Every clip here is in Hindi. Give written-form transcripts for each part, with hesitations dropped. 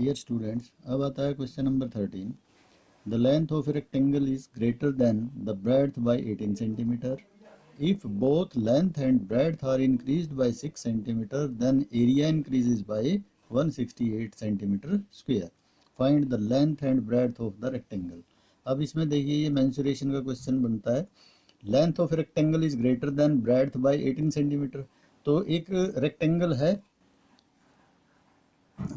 डियर स्टूडेंट्स, अब आता है question number 13। The length of a rectangle is greater than the breadth by 18 centimetre. If both length and breadth are increased by 6 centimetre then area increases by 168 centimetre square. Find the length and breadth of the rectangle. अब इसमें देखिए, ये मेंसुरेशन का क्वेश्चन बनता है। Length of rectangle is greater than breadth by 18 centimetre. तो एक रेक्टेंगल है,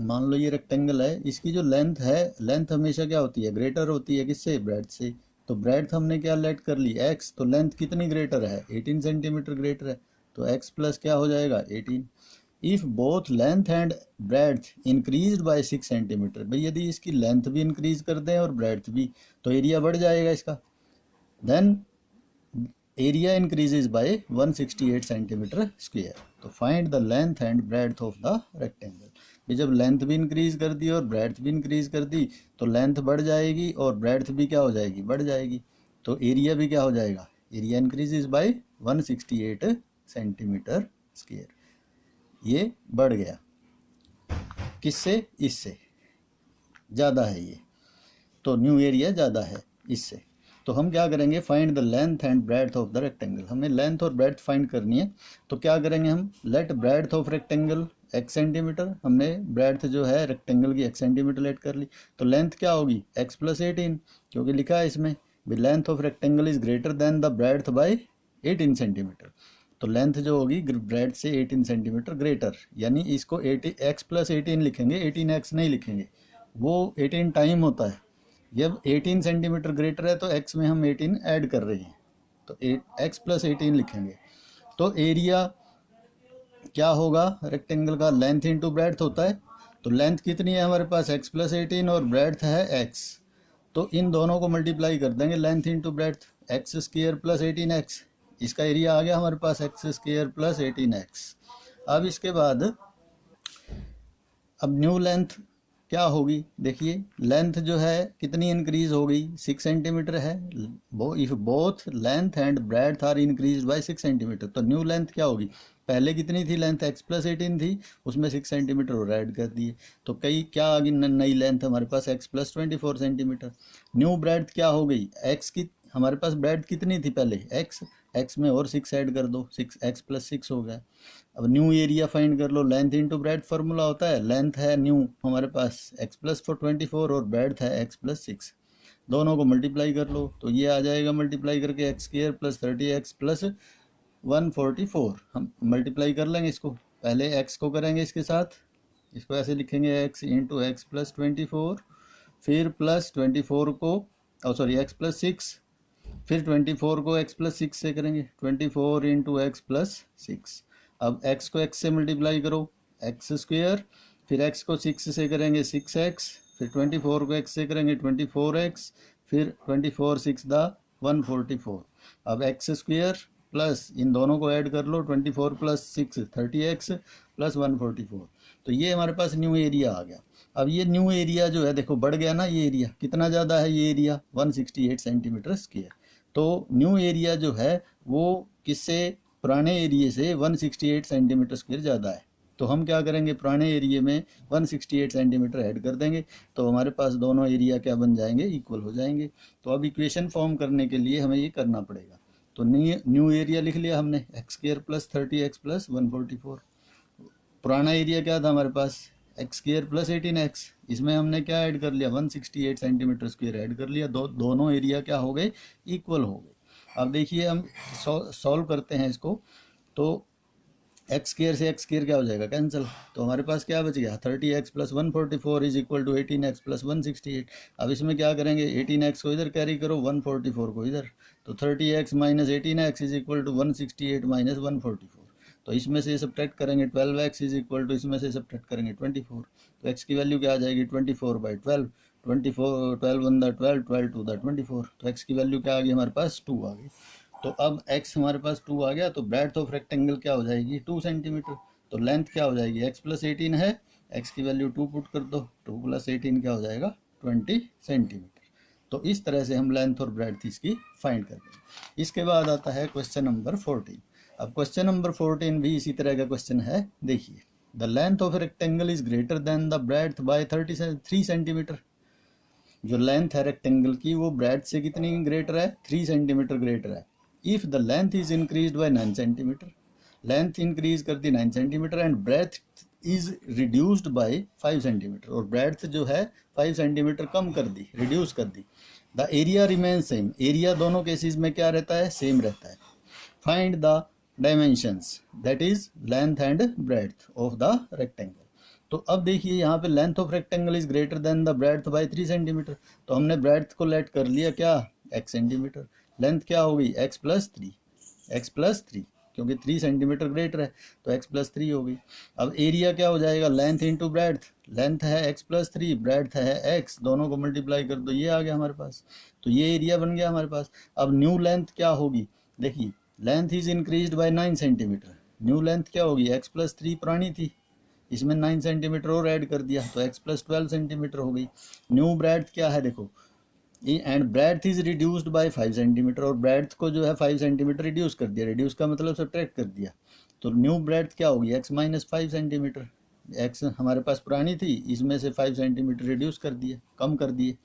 मान लो ये रेक्टेंगल है, इसकी जो लेंथ है, लेंथ हमेशा क्या होती है, ग्रेटर होती है किससे, ब्रेड्थ से। तो ब्रेड्थ हमने क्या लेट कर ली, x, तो लेंथ कितनी ग्रेटर है, 18 सेंटीमीटर ग्रेटर है, तो x प्लस क्या हो जाएगा 18। If both length and breadth increased by 6 centimetre, भाई यदि इसकी लेंथ भी इंक्रीज कर दें और ब्रेड्थ भी, तो एरिया बढ़ जाएगा इसका। Then area increases by 168 centimetre square. तो find the length and breadth of the rectangle. भी जब लेंथ भी इंक्रीज कर दी और ब्रेड्थ भी इंक्रीज कर दी, तो लेंथ बढ़ जाएगी और ब्रेड्थ भी क्या हो जाएगी, बढ़ जाएगी। तो एरिया भी क्या हो जाएगा, area increases by 168 centimetre square. ये बढ़ गया किससे, इससे ज़्यादा है ये, तो न्यू एरिया ज़्यादा है इससे। तो हम क्या करेंगे, find the length and breadth of the rectangle. हमें लेंथ और ब्रेड्थ फाइंड करनी है। तो क्या करेंगे हम, let breadth of rectangle x centimetre, हमने ब्रेड्थ जो है रेक्टेंगल की x सेंटीमीटर लेट कर ली। तो लेंथ क्या होगी, x प्लस 18, क्योंकि लिखा है इसमें भी length of rectangle is greater than the breadth by 18 centimetre. तो लेंथ जो होगी ब्रेड्थ से 18 सेंटीमीटर ग्रेटर, यानी इसको 80 x प्लस 18 लिखेंगे, 18x नहीं लिखेंगे, वो 18 टाइम होता है। जब 18 सेंटीमीटर ग्रेटर है तो x में हम 18 ऐड कर रहे हैं, तो x प्लस 18 लिखेंगे। तो एरिया क्या होगा रेक्टेंगल का, लेंथ इंटू ब्रेड्थ होता है। तो लेंथ कितनी है हमारे पास, x प्लस 18 और ब्रेड्थ है x, तो इन दोनों को मल्टीप्लाई कर देंगे, length into breadth, x square plus 18x। इसका एरिया आ गया हमारे पास एक्स स्क्वायर प्लस 18x। अब इसके बाद अब न्यू लेंथ क्या होगी, देखिए लेंथ जो है कितनी इंक्रीज हो गई, 6 सेंटीमीटर है। If both length and breadth are increase by 6 centimetre, तो न्यू लेंथ क्या होगी, पहले कितनी थी लेंथ, x प्लस 18 थी, उसमें 6 सेंटीमीटर और ऐड कर दिए, तो कई क्या आ गई नई लेंथ हमारे पास, x plus 24 centimetre. New breadth क्या हो गई, x की हमारे पास ब्रेड्थ कितनी थी पहले, x में और 6 ऐड कर दो, 6x प्लस 6 हो गया। अब न्यू एरिया फाइंड कर लो, लेंथ इंटू ब्रेड्थ फार्मूला होता है, लेंथ है न्यू हमारे पास x प्लस 24 और ब्रेड्थ है x प्लस 6, दोनों को मल्टीप्लाई कर लो, तो ये आ जाएगा मल्टीप्लाई करके x square plus 30x plus 144। हम मल्टीप्लाई कर लेंगे इसको, पहले x को करेंगे इसके साथ, इसको ऐसे लिखेंगे x इंटू एक्स प्लस 24, फिर प्लस 24 को सॉरी x प्लस 6, फिर 24 को x प्लस 6 से करेंगे, 24 इंटू एक्स प्लस 6। अब x को x से मल्टीप्लाई करो, एक्स स्क्वायर, फिर x को 6 से करेंगे 6x, फिर 24 को x से करेंगे 24x, फिर 24 6 दा 144। अब एक्स स्क्वायर प्लस इन दोनों को ऐड कर लो, 24 प्लस 6 30x प्लस 144। तो ये हमारे पास न्यू एरिया आ गया। अब ये न्यू एरिया जो है देखो बढ़ गया ना, ये एरिया कितना ज़्यादा है, ये एरिया 168 सेंटीमीटर स्क्वायर। तो न्यू एरिया जो है वो किससे, पुराने एरिया से 168 सेंटीमीटर स्क्वायर ज़्यादा है। तो हम क्या करेंगे, पुराने एरिया में 168 सेंटीमीटर ऐड कर देंगे, तो हमारे पास दोनों एरिया क्या बन जाएंगे, इक्वल हो जाएंगे। तो अब इक्वेशन फॉर्म करने के लिए हमें ये करना पड़ेगा। तो न्यू एरिया लिख लिया हमने, x square plus 30x plus 144। पुराना एरिया क्या था हमारे पास, एक्स स्क्वायर प्लस 18x, इसमें हमने क्या ऐड कर लिया, 168 सेंटीमीटर स्क्वायर ऐड कर लिया, दोनों एरिया क्या हो गए, इक्वल हो गए। अब देखिए हम सॉल्व करते हैं इसको, तो एक्स स्क्वायर से एक्स स्क्वायर क्या हो जाएगा, कैंसिल, तो हमारे पास क्या बच गया, 30x plus 144 is equal to 18x plus 168। अब इसमें क्या करेंगे, 18x को इधर कैरी करो, 144 को इधर, तो 30x minus 18x is equal to 168 minus 144। तो इसमें से सब्ट्रैक्ट करेंगे 12x इज इक्वल टू, इसमें से सब्ट्रैक्ट करेंगे 24, तो x की वैल्यू क्या आ जाएगी, 24/12, 24 12 1 12 12 2 24, तो x की वैल्यू क्या आ गई हमारे पास, 2 आ गई। तो अब x हमारे पास 2 आ गया, तो ब्रेड्थ ऑफ रेक्टेंगल क्या हो जाएगी, 2 सेंटीमीटर। तो लेंथ क्या हो जाएगी, x प्लस 18 है, x की वैल्यू 2 पुट कर दो, 2 प्लस 18 क्या हो जाएगा, 20 सेंटीमीटर। तो इस तरह से हम लेंथ और ब्रेड्थ इसकी फाइंड करते हैं। इसके बाद आता है क्वेश्चन नंबर 14। अब क्वेश्चन नंबर 14 भी इसी तरह का क्वेश्चन है, देखिए the length of rectangle is greater than the breadth by 33 centimetre. जो लेंथ है रेक्टेंगल की वो ब्रेड्थ से कितनी ग्रेटर है, 3 सेंटीमीटर ग्रेटर है। If the length is increased by 9 centimetre, length increase कर दी 9 centimetre and breadth is reduced by 5 centimetre, और ब्रेथ जो है 5 सेंटीमीटर कम कर दी, रिड्यूस कर दी। The area remain same, area दोनों केसेस में क्या रहता है, सेम रहता है। Find the dimensions that is length and breadth of the rectangle. तो अब देखिए यहाँ पे length of rectangle is greater than the breadth by 3 centimetre, तो हमने ब्रेथ को लेट कर लिया क्या, x सेंटीमीटर। लेंथ क्या हो गई, x प्लस 3, क्योंकि 3 सेंटीमीटर ग्रेटर है तो x प्लस 3 हो गई। अब एरिया क्या हो जाएगा, लेंथ इंटू ब्रेथ, लेंथ है x प्लस 3, ब्रेथ है x, दोनों को मल्टीप्लाई कर दो, ये आ गया हमारे पास, तो ये एरिया बन गया हमारे पास। अब न्यू लेंथ क्या होगी, देखिए length is increased by 9 centimetre, new length क्या होगी, x प्लस 3 पुरानी थी, इसमें 9 सेंटीमीटर और ऐड कर दिया तो x प्लस 12 सेंटीमीटर हो गई। न्यू ब्रेथ क्या है देखो, and breadth is reduced by 5 centimetre, और ब्रेथ को जो है 5 सेंटीमीटर रिड्यूस कर दिया, रिड्यूस का मतलब सब्ट्रैक्ट कर दिया, तो न्यू ब्रेथ क्या होगी, x माइनस 5 सेंटीमीटर। x हमारे पास पुरानी थी, इसमें से 5 सेंटीमीटर रिड्यूस कर दिए, कम कर दिए,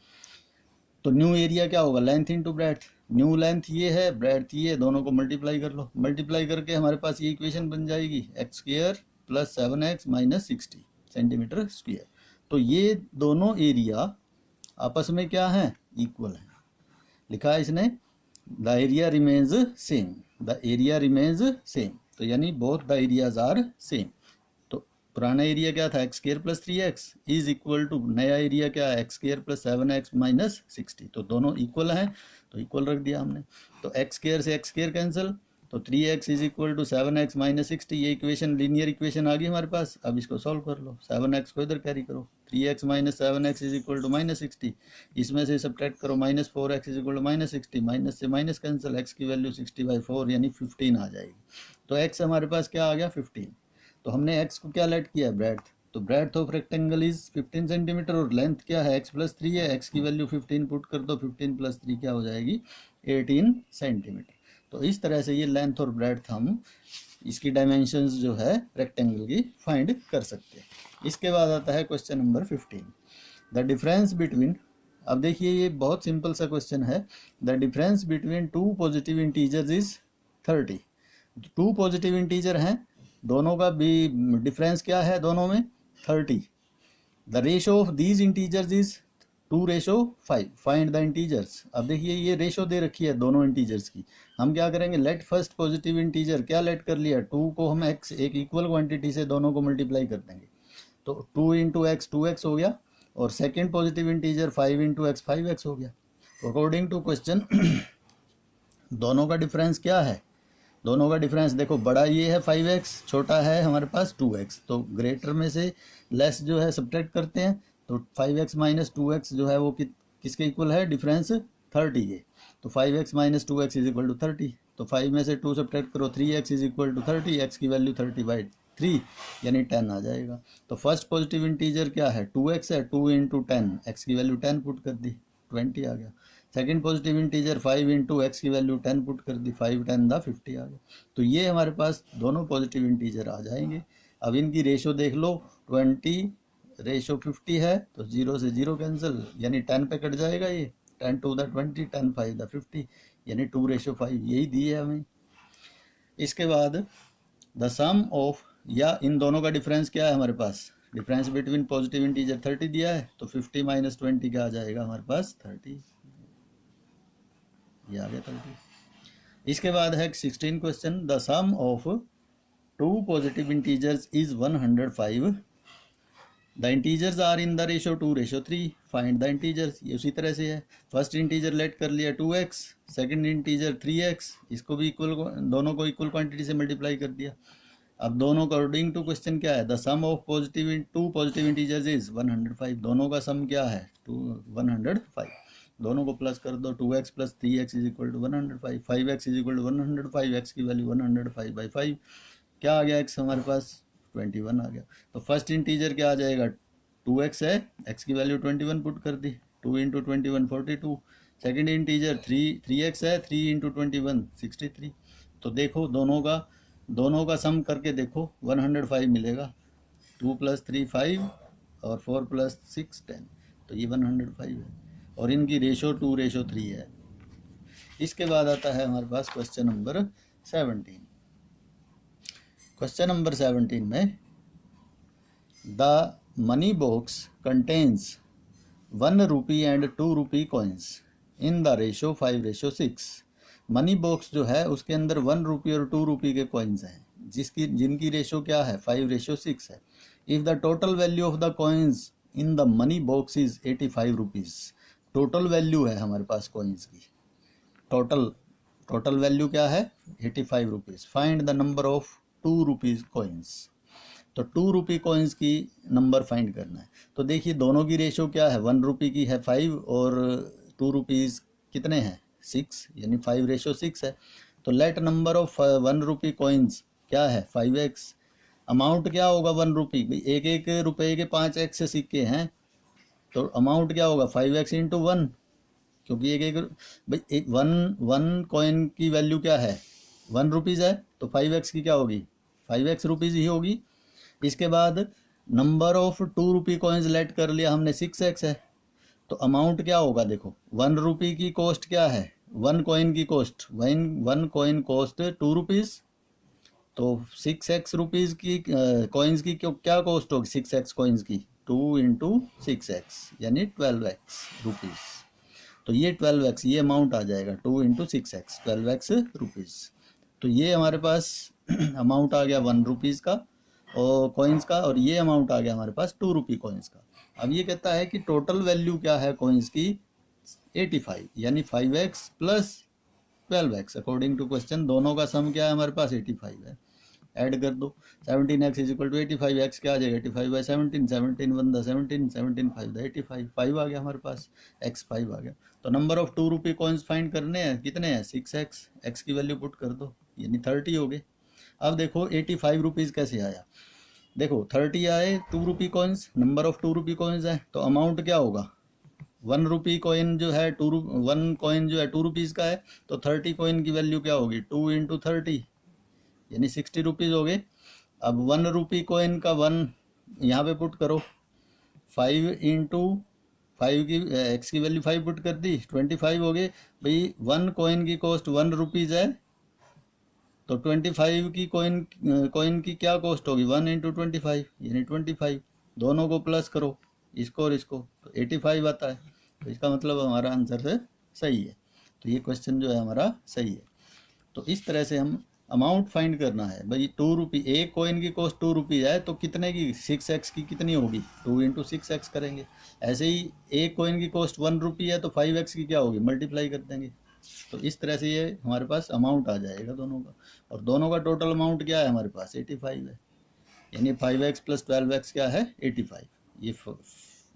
तो न्यू एरिया क्या होगा, length into breadth. New length ये है, ब्रेथ ये, दोनों को मल्टीप्लाई कर लो, मल्टीप्लाई करके हमारे पास ये इक्वेशन बन जाएगी, x square plus 7x minus 60 centimetre square. तो ये दोनों एरिया आपस में क्या है, इक्वल है। लिखा है इसने the area remains same, the area remains same, तो यानी both the areas are same. तो पुराना एरिया क्या था, x square plus 3x is equal to नया एरिया क्या है, x square plus 7x minus 60, तो दोनों इक्वल हैं तो इक्वल रख दिया हमने। तो एक्स स्क्वायर से एक्स स्क्वायर कैंसिल, तो 3x is equal to 7x minus 60, ये इक्वेशन लीनियर इक्वेशन आ गई हमारे पास। अब इसको सॉल्व कर लो, 7x को इधर कैरी करो, 3x minus 7x is equal to minus 60, इसमें से सब्ट्रैक्ट करो, minus 4x is equal to minus 60, minus से माइनस कैंसिल, x की वैल्यू 60/4 यानी 15 आ जाएगी। तो x हमारे पास क्या आ गया, 15। तो हमने x को क्या लेट किया, ब्रेथ, तो breadth of rectangle is 15 centimetre, और लेंथ क्या है, x प्लस 3 है, x की वैल्यू 15 पुट कर दो, 15 प्लस 3 क्या हो जाएगी, 18 सेंटीमीटर। तो इस तरह से ये लेंथ और ब्रेथ हम इसकी डायमेंशंस जो है रेक्टेंगल की फाइंड कर सकते हैं। इसके बाद आता है question number 15, the difference between. अब देखिए ये बहुत सिंपल सा क्वेश्चन है, the difference between two positive integers is 30। Two positive integer हैं, दोनों का भी डिफरेंस क्या है, दोनों में 30। The ratio of these integers is 2:5, find the integers. अब देखिए ये रेशो दे रखी है दोनों इंटीजर्स की, हम क्या करेंगे, लेट फर्स्ट पॉजिटिव इंटीजर क्या लेट कर लिया, 2 को हम x एक इक्वल क्वांटिटी से दोनों को मल्टीप्लाई कर देंगे, तो 2 इंटू एक्स 2x हो गया, और second positive integer 5 into x 5x हो गया। तो अकॉर्डिंग टू क्वेश्चन दोनों का डिफरेंस क्या है, दोनों का डिफरेंस देखो, बड़ा ये है 5x, छोटा है हमारे पास 2x, तो ग्रेटर में से लेस जो है सब्ट्रैक्ट करते हैं, तो 5x माइनस 2x जो है वो किसके इक्वल है, डिफरेंस 30 के, तो 5x minus 2x is equal to 30, तो 5 में से 2 सब्ट्रैक्ट करो, 3x is equal to 30, x की वैल्यू 30/3 यानी 10 आ जाएगा। तो फर्स्ट पॉजिटिव इंटीजर क्या है, 2x है, 2 इंटू 10, एक्स की वैल्यू 10 पुट कर दी, 20 आ गया। Second positive integer 5 into x की वैल्यू 10 पुट कर दी, 5 10 द 50 आ गया। तो ये हमारे पास दोनों पॉजिटिव इंटीजर आ जाएंगे। अब इनकी रेशो देख लो, 20 रेशो 50 है, तो 0 से 0 कैंसिल, यानी 10 पे कट जाएगा ये, 10 2 द 20, 10 5 द 50, यानी 2:5, यही दी है हमें। इसके बाद द सम ऑफ, या इन दोनों का डिफरेंस क्या है हमारे पास, डिफरेंस बिटवीन पॉजिटिव इंटीजर 30 दिया है, तो 50 माइनस 20 का आ जाएगा हमारे पास 30, ये आ गया 30। इसके बाद है 16 question, the sum of two positive integers is 105, the integers are in the ratio 2:3, find the integers. ये उसी तरह से है, फर्स्ट इंटीजर लेट कर लिया 2x, सेकंड इंटीजर 3x, इसको भी इक्वल, दोनों को इक्वल क्वांटिटी से मल्टीप्लाई कर दिया। अब दोनों का अकॉर्डिंग टू क्वेश्चन क्या है, the sum of two positive integers is 105, दोनों का सम क्या है 105, दोनों को प्लस कर दो, 2x plus 3x is equal to 105, 5x is equal to 105, x की वैल्यू 105/5, क्या आ गया x हमारे पास 21 आ गया। तो फर्स्ट इंटीजर क्या आ जाएगा, 2x है, x की वैल्यू 21 पुट कर दी, 2 इंटू 21 42, सेकेंड इंटीजर 3x है, 3 इंटू 21 63। तो देखो दोनों का सम करके देखो 105 मिलेगा, 2 + 3 5 और 4 + 6 10, तो ये 105 है और इनकी रेशो 2:3 है। इसके बाद आता है हमारे पास क्वेश्चन नंबर 17। क्वेश्चन नंबर 17 में the money box contains 1 rupee and 2 rupee coins in the ratio 5:6। Money box जो है उसके अंदर 1 रुपये और 2 रुपये के कॉइन्स हैं जिनकी रेशो क्या है 5:6 है। If the total value of the coins in the money box is 85 rupees. Total value है हमारे पास कॉइन्स की, टोटल वैल्यू क्या है 85 rupees. Find the number of 2 rupees coins. तो 2 रुपये कॉइन्स की नंबर फाइंड करना है। तो देखिए दोनों की रेशो क्या है, 1 रुपये की है 5 और 2 रुपीज़ कितने हैं 6, यानी 5:6 है। तो लेट नंबर ऑफ 1 रुपये कॉइन्स क्या है 5x। अमाउंट क्या होगा 1 रुपये, भाई एक एक रुपये के 5x सिक्के हैं, तो अमाउंट क्या होगा 5x × 1, क्योंकि एक भाई एक वन कॉइन की वैल्यू क्या है 1 रुपीज़ है, तो 5x की क्या होगी 5x रुपीज़ ही होगी। इसके बाद नंबर ऑफ 2 रुपये कॉइन्स लेट कर लिया हमने 6x है, तो अमाउंट क्या होगा देखो 1 रुपये की कॉस्ट क्या है 1 कॉइन की कॉस्ट, 1 कॉइन कॉस्ट 2 रुपीज़, तो 6x रुपीज़ की कॉइन्स की क्या कॉस्ट होगी 6x कॉइन्स की 2 × 6x यानी 12x रुपीज़। तो ये 12x ये अमाउंट आ जाएगा 2 × 6x 12x रुपीज़। तो ये हमारे पास अमाउंट आ गया 1 रुपीज़ का और कॉइन्स का, और ये अमाउंट आ गया हमारे पास 2 रुपये कॉइन्स का। अब ये कहता है कि टोटल वैल्यू क्या है कॉइन्स की 85, यानी 5x + 12x according to question. दोनों का सम क्या है हमारे पास 85 है, ऐड कर दो 17x = 85, x क्या आ जाएगा 85/17, 17 1 द 17, 17 5 द 85, 5 आ गया हमारे पास, x 5 आ गया। तो नंबर ऑफ 2 रुपये कॉइन्स फाइंड करने हैं, कितने हैं 6x, x की वैल्यू पुट कर दो यानी 30 हो गए। अब देखो 85 रुपीज़ कैसे आया, देखो 30 आए 2 रुपये कॉइन्स, नंबर ऑफ 2 रुपये कॉइन्स है, तो अमाउंट क्या होगा 1 रुपये कॉइन जो है 1 कॉइन जो है 2 रुपीज़ का है, तो 30 कॉइन की वैल्यू क्या होगी 2 × 30 यानी 60 रुपीज़ हो गए। अब 1 रुपये कॉइन का 1 यहाँ पे पुट करो, 5 × 5 की x की वैल्यू 5 पुट कर दी 25 हो गए। भाई 1 कॉइन की कॉस्ट 1 रुपीज़ है, तो 25 की कॉइन की क्या कॉस्ट होगी 1 × 25 यानी 25, दोनों को प्लस करो इसको और इसको, तो 85 आता है। तो इसका मतलब हमारा आंसर है सही है। तो ये क्वेश्चन जो है हमारा सही है। तो इस तरह से हम अमाउंट फाइंड करना है। भाई 2 रुपये, एक कॉइन की कॉस्ट 2 रुपये है, तो कितने की 6x की कितनी होगी 2 × 6x करेंगे। ऐसे ही एक कॉइन की कॉस्ट 1 रुपये है, तो 5x की क्या होगी मल्टीप्लाई कर देंगे। तो इस तरह से ये हमारे पास अमाउंट आ जाएगा दोनों का, और दोनों का टोटल अमाउंट क्या है हमारे पास 85 है, यानी 5x + 12x क्या है 85। ये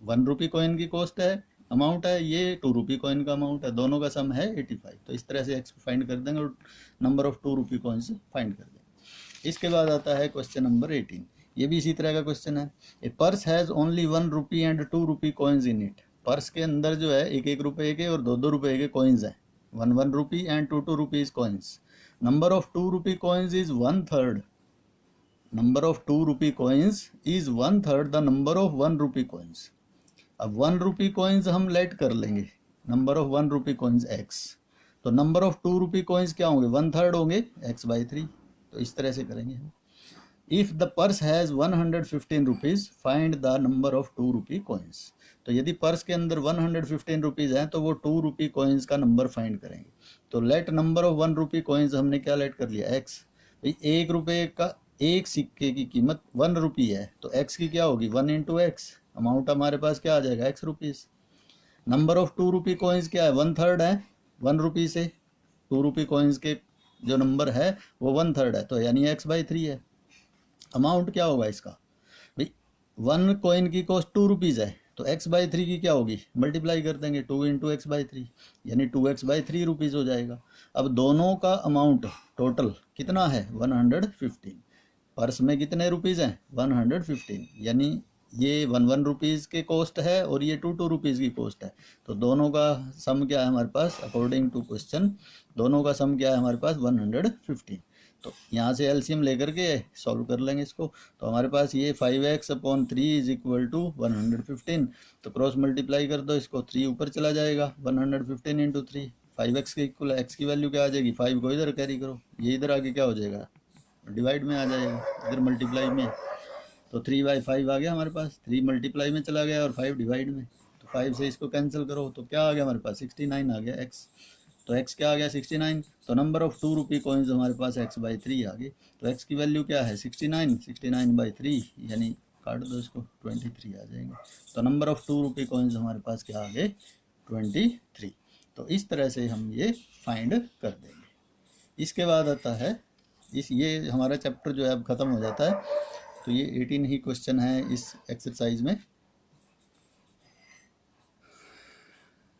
1 रुपये कॉइन की कॉस्ट है अमाउंट है, ये 2 रुपये कॉइन का अमाउंट है, दोनों का सम है 85। तो इस तरह से x फाइंड कर देंगे और नंबर ऑफ 2 रुपये कॉइन्स फाइंड कर देंगे। इसके बाद आता है क्वेश्चन नंबर 18। ये भी इसी तरह का क्वेश्चन है। ए पर्स हैज़ ओनली 1 रुपये एंड 2 रुपये कॉइन्स इन इट। पर्स के अंदर जो है 1-1 रुपये के और 2-2 रुपये के कॉइन्स हैं, 1-1 rupee and 2-2 rupees coins. Number of 2 rupee coins is 1/3. Number of 2 rupee coins is 1/3 the number of 1 rupee coins. अब 1 rupee coins हम लेट कर लेंगे, number of 1 rupee coins x, तो नंबर ऑफ 2 rupee coins क्या होंगे 1/3 होंगे x/3। तो इस तरह से करेंगे हम। If the purse has 115 rupees find the number of 2 रुपये कॉइन्स। तो यदि पर्स के अंदर 115 रुपीज़ हैं, तो वो 2 रुपये कॉइन्स का नंबर फाइंड करेंगे। तो लेट नंबर ऑफ 1 रुपये कॉइन्स हमने क्या लेट कर लिया x। भाई 1 रुपये का एक सिक्के की कीमत 1 रुपये है, तो x की क्या होगी 1 × x, अमाउंट हमारे पास क्या आ जाएगा x रुपीज़। नंबर ऑफ 2 रुपये कॉइन्स क्या है 1/3 है, 1 रुपये से 2 रुपये कॉइन्स के जो नंबर है वो 1/3 है, तो यानी x/3 है। अमाउंट क्या होगा इसका, भाई 1 कॉइन की कॉस्ट 2 रुपीज़ है, तो x/3 की क्या होगी मल्टीप्लाई कर देंगे 2 × x/3 यानी 2x/3 रुपीज़ हो जाएगा। अब दोनों का अमाउंट टोटल कितना है 115। पर्स में कितने रुपीज़ हैं 115, यानी ये 1-1 रुपीज़ के कॉस्ट है और ये 2-2 रुपीज़ की कॉस्ट है। तो दोनों का सम क्या है हमारे पास अकॉर्डिंग टू क्वेश्चन, दोनों का सम क्या है हमारे पास 115। तो यहाँ से एलसीएम लेकर के सॉल्व कर लेंगे इसको। तो हमारे पास ये 5x/3 इज इक्वल टू 115। तो क्रॉस मल्टीप्लाई कर दो इसको, 3 ऊपर चला जाएगा, 115 इंटू 3, 5x के इक्वल x की वैल्यू क्या आ जाएगी, 5 को इधर कैरी करो, ये इधर आके क्या हो जाएगा, डिवाइड में आ जाएगा, इधर मल्टीप्लाई में। तो 3/5 आ गया हमारे पास, 3 मल्टीप्लाई में चला गया और 5 डिवाइड में। तो 5 से इसको कैंसिल करो तो क्या आ गया हमारे पास, 69 आ गया x। तो x क्या आ गया, 69। तो नंबर ऑफ 2 रुपी कॉइन्स हमारे पास x/3 आ गई। तो x की वैल्यू क्या है, 69, 69/3 यानी काट दो इसको, 23 आ जाएंगे। तो नंबर ऑफ 2 रुपी कॉइन्स हमारे पास क्या आ गए, 23। तो इस तरह से हम ये फाइंड कर देंगे। इसके बाद आता है ये हमारा चैप्टर जो है अब ख़त्म हो जाता है। तो ये 18 ही क्वेश्चन है इस एक्सरसाइज में।